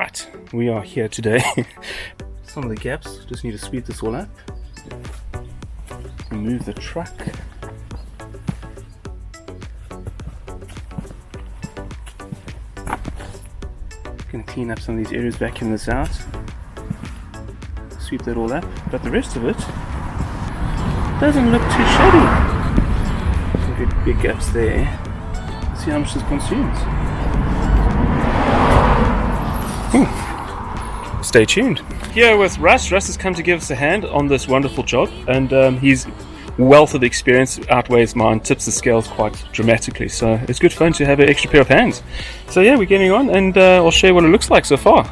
Right, we are here today. Some of the gaps, just need to sweep this all up. Remove the truck. Gonna clean up some of these areas, vacuum this out. Sweep that all up, but the rest of it doesn't look too shabby. Some good big gaps there. Let's see how much this consumes. Stay tuned. Here with Russ. Russ has come to give us a hand on this wonderful job, and his wealth of experience outweighs mine, tips the scales quite dramatically. So it's good fun to have an extra pair of hands. So yeah, we're getting on, and I'll share what it looks like so far.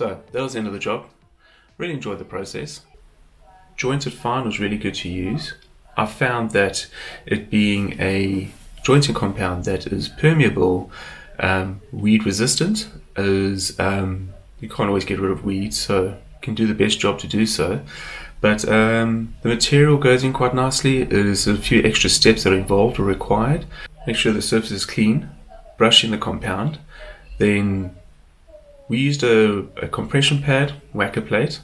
So that was the end of the job. Really enjoyed the process. Jointed fine was really good to use. I found that it being a jointing compound that is permeable, weed resistant, is you can't always get rid of weeds, so you can do the best job to do so. But the material goes in quite nicely. There's a few extra steps that are involved or required. Make sure the surface is clean, brush in the compound. Then we used a compression pad, whacker plate,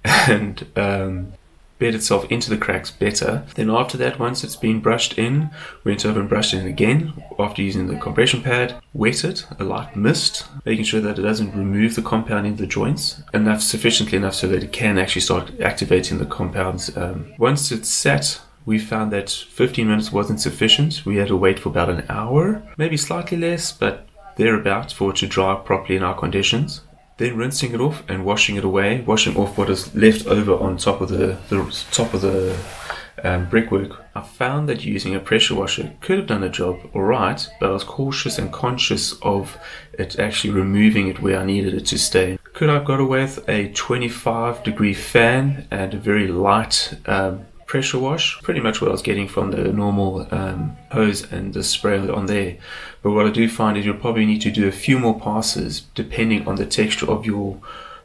and bed itself into the cracks better. Then after that, once it's been brushed in, went over and brushed it in again after using the compression pad, wet it, a light mist, making sure that it doesn't remove the compound in the joints sufficiently enough so that it can actually start activating the compounds. Once it's sat, we found that 15 minutes wasn't sufficient. We had to wait for about an hour, maybe slightly less, but thereabouts, for it to dry properly in our conditions. Then rinsing it off and washing it away, washing off what is left over on top of the brickwork. I found that using a pressure washer could have done the job alright, but I was cautious and conscious of it actually removing it where I needed it to stay. Could I have got away with a 25-degree fan and a very light pressure wash? Pretty much what I was getting from the normal hose and the spray on there. But what I do find is you'll probably need to do a few more passes depending on the texture of your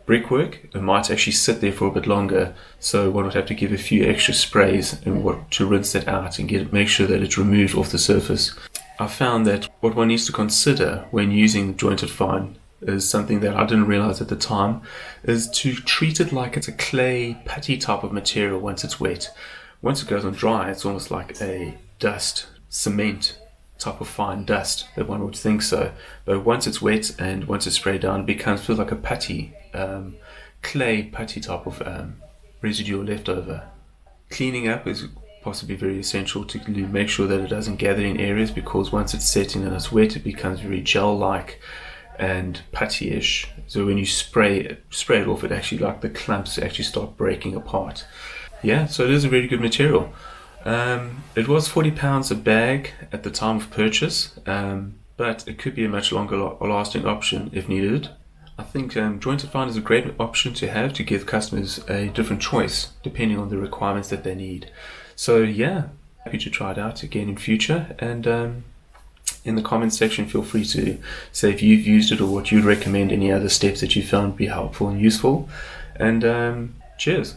brickwork. It might actually sit there for a bit longer, so one would have to give a few extra sprays and to rinse that out and make sure that it's removed off the surface. I found that what one needs to consider when using jointed fine is something that I didn't realize at the time, is to treat it like it's a clay putty type of material once it's wet. Once it goes on dry, it's almost like a dust, cement type of fine dust that one would think so. But once it's wet and once it's sprayed down, it feels like a putty, clay putty type of residual leftover. Cleaning up is possibly very essential to make sure that it doesn't gather in areas, because once it's setting and it's wet, it becomes very gel-like and putty-ish. So when you spray it off, it actually, like the clumps actually start breaking apart. Yeah, so it is a really good material. It was £40 a bag at the time of purchase, but it could be a much longer lasting option if needed. I think jointed fine is a great option to have to give customers a different choice depending on the requirements that they need. So yeah, happy to try it out again in future, and in the comments section feel free to say if you've used it or what you'd recommend, any other steps that you found be helpful and useful. And cheers.